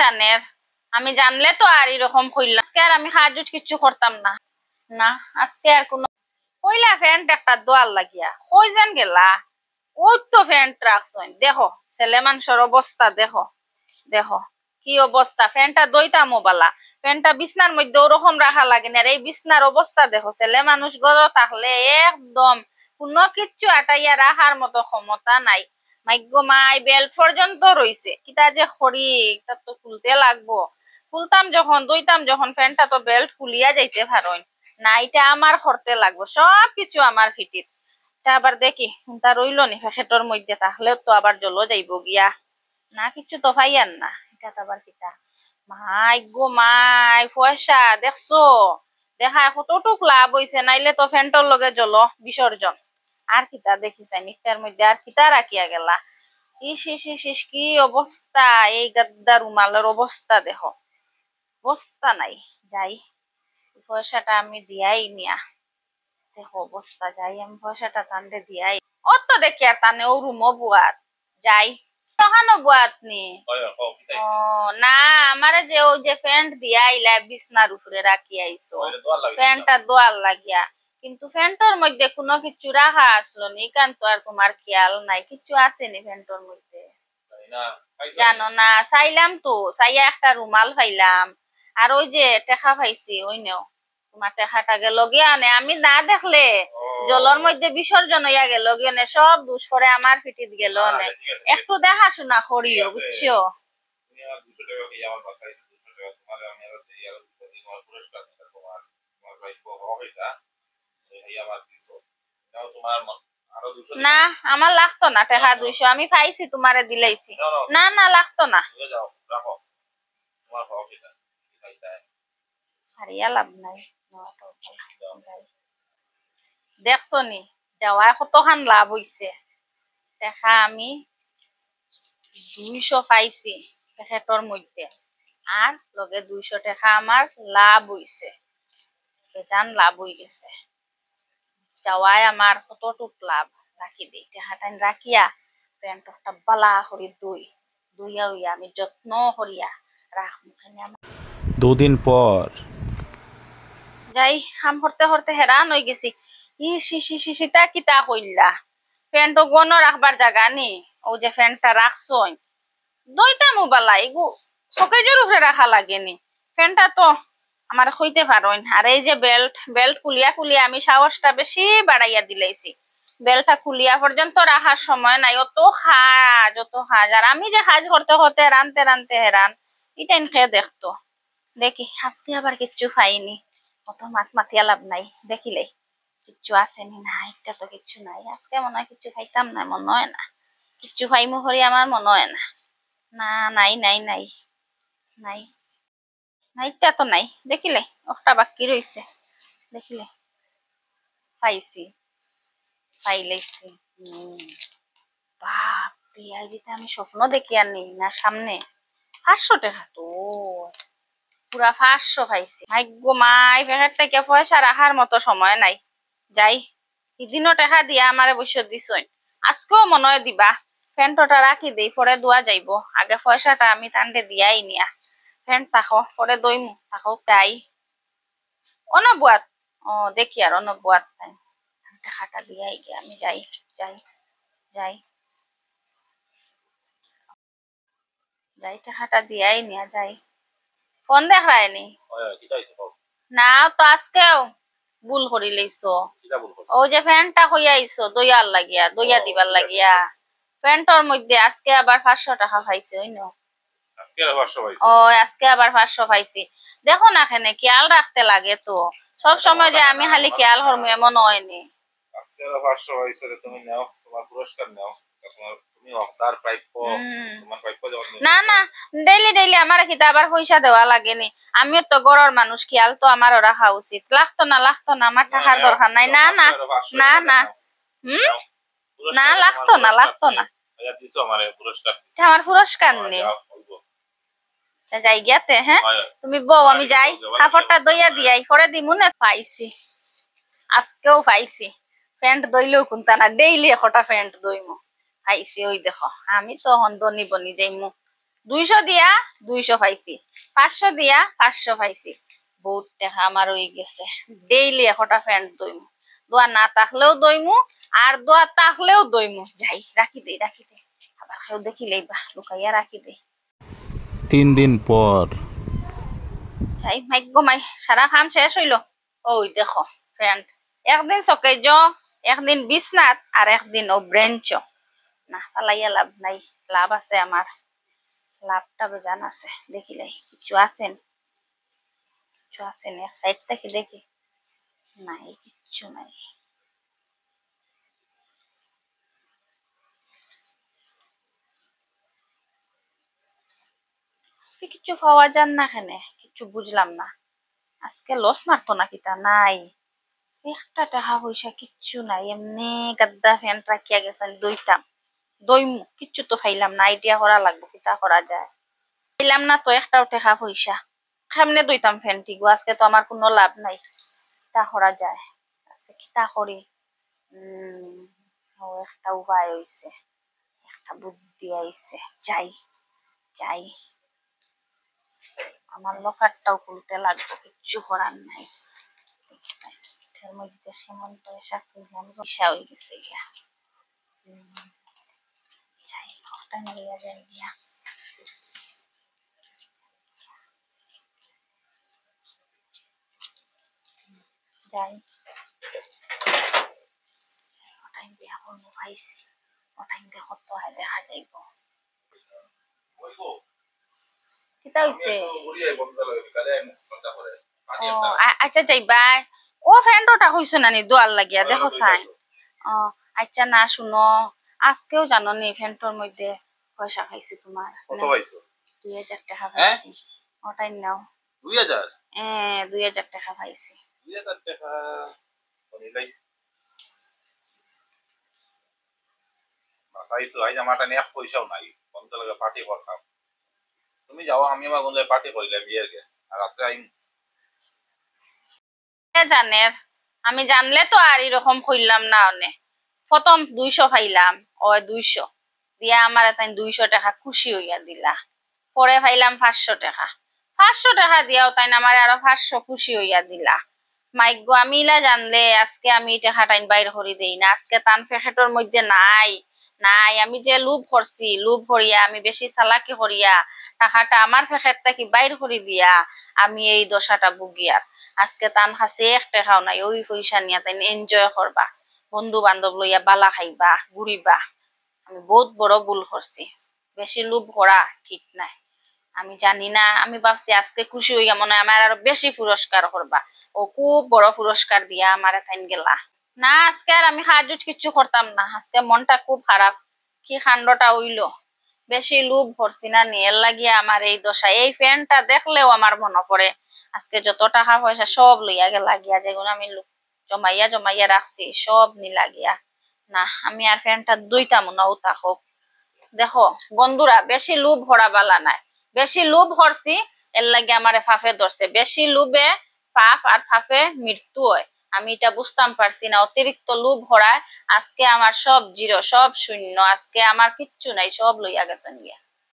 জানের আমি জানলে তো আর এরকম কইলাম আজকে আর আমি হাজুট কিছু করতাম না না আজকে আর কোন কইলা ফ্যান্ট একটা দোয়াল লাগিয়া কই যান গেলা ওই তো ফ্যান্ট রাখছইন দেখো ছেলে মানুষের অবস্থা দেখো দেখো কি অবস্থা ফ্যানটা দইতামো বালা ফ্যানটা বিছনার মধ্যে ওরকম রাখা লাগে না এই বিছনার অবস্থা দেখো ছেলে মানুষ গড় থাকলে একদম কোনো কিচ্ছু আটাইয়া রাখার মতো ক্ষমতা নাই মাইগ্য মাই বেল্ট পর্যন্ত রইছে কিটা যে খড়ি তা তো খুলতে লাগবো খুলতাম যখন দইতাম যখন ফ্যানটা তো বেল্ট খুলিয়া যাইতে পারোই না এটা আমার করতে লাগবো সব কিছু আমার ফিটিত তা আবার দেখি তা রইল নি ফ্যাকেটর মধ্যে তাহলেও তো আবার জ্বলো যাইব গিয়া না কিছু তো পাইয়ান না এটা আবার কিটা মাই গো মাই পয়সা দেখছো দেখা কতটুক লাভ হইছে নাইলে তো ফ্যান্টর লগে জ্বলো বিসর্জন আর কিটা দেখিছেন ইটার মধ্যে আর কিটা রাখিয়া গেলা ইস ইস ইস ইস কি অবস্থা এই গাদ্দা রুমালের অবস্থা দেখো অবস্থা নাই যাই পয়সাটা আমি দিয়াই নিয়া দেখো অবস্থা যাই আমি পয়সাটা টানতে দিয়াই অত দেখি আর টানে ও রুমো বুয়াত যাই তখনও বুয়াত নি ও না আমারে যে ওই যে প্যান্ট দিয়া আইলা বিছনার উপরে রাখি আইছো প্যান্টটা দোয়াল লাগিয়া কিন্তু প্যান্টর মধ্যে কোনো কিছু রাখা আসলো নি কারণ তো আর তোমার খেয়াল নাই কিছু আসেনি প্যান্টর মধ্যে জানো না চাইলাম তো চাইয়া একটা রুমাল পাইলাম আর ওই যে টেকা পাইছি ওই নেও তোমার টেকাটা গেল গিয়া নে আমি না দেখলে জলের মধ্যে বিসর্জন হইয়া গেল গিয়ে নে সব দুষ করে আমার পিঠিত গেল নে একটু দেখাশোনা করিও বুঝছো না আমার লাগতো না টেকা 200 আমি পাইছি তোমারে দিলাইছি না না লাগতো না হারিয়া লাভ নাই দেখছো নি দেওয়া কতখান লাভ হইছে দেখা আমি 200 পাইছি প্যাকেটর মধ্যে আর লগে 200 টাকা আমার লাভ হইছে বেজান লাভ হই গেছে যাওয়ায় আমার কতটুক লাভ রাখি দেই টাকাটা রাখিয়া প্যান্টটা বালা করি দুইয়া হইয়া আমি যত্ন করিয়া রাখবো আমার 2 দিন পর যাই কাম করতে করতে হেরান হয়ে গেছি ইসিটা কিতা কইলা ফ্যানটা গণ রাখবার জায়গা নি ও যে ফ্যানটা রাখছই দইটা মোবাইল এগু শোকেজের উপরে রাখা লাগেনি ফ্যানটা তো আমার হইতে পারোই আর এই যে বেল্ট খুলিয়া আমি সাহসটা বেশি বাড়াইয়া দিলাইছি বেল্টটা খুলিয়া পর্যন্ত রাখার সময় নাই অত হাজ আর আমি যে হাজ করতে করতে রানতে হেরান এটাই খেয়ে দেখতো দেখি আজকে আবার কিচ্ছু পাইনি অত মাথিয়া লাভ নাই দেখিলেই কিচ্ছু আসেনি না এটা তো কিচ্ছু নাই আজকে মনে হয় কিছু খাইতাম না মনে হয় না কিচ্ছু খাইমু হরি আমার মনে হয় না না নাই নাই নাই নাই নাইটা তো নাই দেখিলে একটা বাকি রইছে দেখিলে পাইলাইছি বাপরে আইজিতে আমি স্বপ্ন দেখি আর নেই না সামনে 500 টাকা তো পুরা 500 পাইছি ভাগ্য মাই প্যাকেট থেকে পয়সা রাখার মতো সময় নাই যাই ইদিনও টাকা দিয়া আমারে বসে দিছই আজকেও মনে হয় দিবা ফ্যানটা রাখি দেই পরে দোয়া যাইব আগে পয়সাটা আমি টানতে দিয়াই নিয়া ফ্যান থাকো পরে দইমু থাকো তাই অনবুয়াত দেখি আর অনবুয়াত তাই টাকাটা দিয়াই গিয়ে আমি যাই টাকাটা দিয়াই নিয়া যাই ফোন দেখায়নি না তো আজকেও ভুল করি লইছো ও যে ফ্যানটা হইয়া আইছো দইয়া দিবার লাগিয়া ফ্যানটার মধ্যে আজকে আবার 500 টাকা পাইছে ওই নো আজকে আবার 500 পাইছি দেখো না এখানে খেয়াল রাখতে লাগে তো সব সময় যে আমি খালি খেয়াল করবো এমন হয়নি আজকে 500 পাইছো তুমি নাও তোমার পুরস্কার নাও তুমি অফতার প্রাপ্য তোমার প্রাপ্য না না ডেইলি আমার কি আবার পয়সা দেওয়া লাগেনি আমিও তো গড়র মানুষ খেয়াল তো আমারও রাখা উচিত লাগতো না আমার টাকার দরকার নাই না না না না না লাগতো না দিছো আমারে পুরস্কার আমার পুরস্কার নেই যাই গিয়াতে হ্যাঁ তুমি বউ আমি যাই কাপড়টা দইয়া দিয়াই পরে দিমু না পাইছি আজকেও পাইছি প্যান্ট দইলেও কোনটা না ডেইলি একটা প্যান্ট দইমু পাইছি ওই দেখো আমি তো হন্দনি বনি যাইমু 200 দিয়া 200 পাইছি, 500 দিয়া 500 পাইছি। বহুত টাকা আমার হয়ে গেছে। ডেইলি একটা ফ্যান্ট দইমু, দোয়া না থাকলেও দইমু, আর দোয়া থাকলেও দইমু। যাই রাখি দেই, রাখি দেই, আবার কেউ দেখিলেই বা লুকাইয়া রাখি দেই। 3 দিন পর যাই মাইক মাই সারা কাম শেষ হইলো। ওই দেখো ফ্যান্ট, একদিন সকেজ, একদিন বিছনাত, আর একদিন ও ব্রেঞ্চ। না পালাইয়া লাভ নাই, লাভ আছে আমার, লাভটা বেজান আছে। দেখিলাই কিছু আছেন, কিছু আছেন এক সাইড থেকে দেখি, নাই কিচ্ছু নাই। আজকে কিছু পাওয়া যান না, এখানে কিছু বুঝলাম না। আজকে লস মারতো না কিতা, নাই একটা টাকা পয়সা কিচ্ছু নাই। এমনি গাদ্দা ফ্যান রাখিয়া গেছেন, দইতাম দইমু, কিচ্ছু তো ফাইলাম না। আইডিয়া করা লাগবো কিতা করা যায়, পাইলাম না তো একটাও টাকা পয়সা। কেমনে দইতাম ফ্যানটি গো, আজকে তো আমার কোনো লাভ নাই। কিতা করা যায় আজকে, কিতা করি? ও একটা উপায় হইছে, একটা বুদ্ধি আইছে। যাই যাই, আমার লকারটাও খুলতে লাগবে, কিচ্ছু করার নাই। এর মধ্যে কেমন পয়সা তুললাম, পয়সা হয়ে গেছে গিয়া। যাই ওটা নিয়ে যাই গিয়া। যাই ওটাই দিয়া করবো পাইছি, ওটাই দিয়ে কত হয় দেখা যাইব। কিতা হইছে? আচ্ছা যাইবা। ও ফ্রেন্ডটা কইছো নানি দোয়ার লাগিয়া দেখো চাই। ও আচ্ছা না শুনো, আজকেও জানো নি ফ্রেন্ডটার মধ্যে পয়সা খাইছি তোমার। কত পাইছো? 2000 টাকা পাইছি। ওটাই নাও। 2000? 2000 টাকা পাইছি। 2000 টাকা নিলাই বাসাইছো, আইজ আমার টানে এক পয়সাও নাই, কোনটা লাগে পার্টি করতাম। তুমি যাও, আমি আমার গুনলে পার্টি করিলাম বিয়ের গে, আর রাত্রে আইন। জানের, আমি জানলে তো আর এরকম কইলাম না। অনে প্রথম 200 পাইলাম, ও 200 দিয়া আমার তাই 200 টাকা খুশি হইয়া দিলা। পরে পাইলাম 500 টাকা, 500 টাকা দিয়াও তাই আমার আরো 500 খুশি হইয়া দিলা। মাইগো আমি ইলা জানলে আজকে আমি টাকা টাইন বাইর করি দেই না। আজকে তান প্যাকেটের মধ্যে নাই, নাই। আমি যে লুভ করছি, লুভ করিয়া আমি বেশি চালাকি করিয়া টাকাটা আমার প্যাকেট থেকে বাইর করে দিয়া আমি এই দশাটা ভুগিয়ার। আজকে তান কাছে 1 টাকাও নাই, ওই পয়সা নিয়ে তাই এনজয় করবা, বন্ধু বান্ধব লইয়া বালা খাইবা, ঘুরিবা। আমি বহুত বড় ভুল করছি, বেশি লোভ করা ঠিক নাই। আমি জানি না, আমি ভাবছি আজকে খুশি হইয়া মনে হয় আমার আরো বেশি পুরস্কার করবা। ও খুব বড় পুরস্কার দিয়া আমার এখান গেলা। না আজকে আর আমি সাহায্য কিচ্ছু করতাম না, আজকে মনটা খুব খারাপ। কি কাণ্ডটা হইলো, বেশি লোভ করছি না নিয়ের লাগিয়া আমার এই দশা। এই ফ্যানটা দেখলেও আমার মনে পড়ে আজকে যত টাকা পয়সা সব লইয়া গেলা গিয়া, যেগুলো আমি জমাইয়া জমাইয়া রাখছি সব নিলা গিয়া। না আমি আর ফ্যানটা দুইতাম না, ও থাকুক। দেখো বন্ধুরা, বেশি লোভ ভরা বালা নাই, বেশি লোভ করছি এর লাগে আমারে ফাফে ধরছে। বেশি লোভে পাপ, আর ফাফে মৃত্যু হয়। আমি এটা বুঝতাম পারছি না, অতিরিক্ত লোভ ভরায় আজকে আমার সব জিরো, সব শূন্য। আজকে আমার কিচ্ছু নাই, সব লইয়া গেছেন গিয়া।